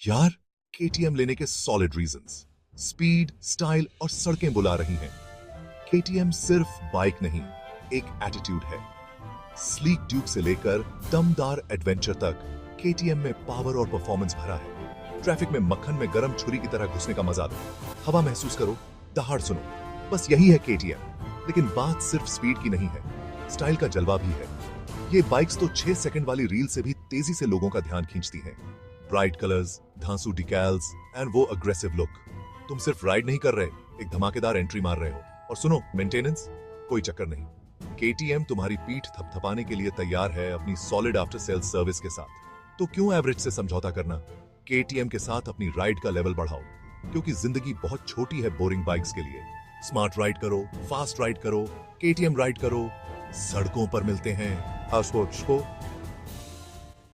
यार, केटीएम लेने के सॉलिड रीजंस, स्पीड, स्टाइल और सड़कें बुला रही हैं। केटीएम सिर्फ बाइक नहीं, एक एटीट्यूड है। स्लीक ड्यूक से लेकर दमदार एडवेंचर तक केटीएम में पावर और परफॉर्मेंस भरा है। ट्रैफिक में मक्खन में गरम छुरी की तरह घुसने का मजा लो, हवा महसूस करो, दहाड़ सुनो, बस यही है केटीएम। लेकिन बात सिर्फ स्पीड की नहीं है, स्टाइल का जलवा भी है। ये बाइक्स तो 6 सेकंड वाली रील से भी तेजी से लोगों का ध्यान खींचती हैं। ब्राइट कलर्स, धांसू डिकैल्स एंड वो अग्रेसिव लुक। तुम सिर्फ राइड नहीं कर रहे, एक धमाकेदार एंट्री मार रहे हो। और सुनो, मेंटेनेंस कोई चक्कर नहीं। केटीएम तुम्हारी पीठ थपथपाने के लिए तैयार है अपनी सॉलिड आफ्टर सेल्स सर्विस के साथ। तो क्यों एवरेज से समझौता करना? केटीएम के साथ अपनी राइड का लेवल बढ़ाओ, क्योंकि जिंदगी बहुत छोटी है बोरिंग बाइक्स के लिए। स्मार्ट राइड करो, फास्ट राइड करो, केटीएम राइड करो। सड़कों पर मिलते हैं।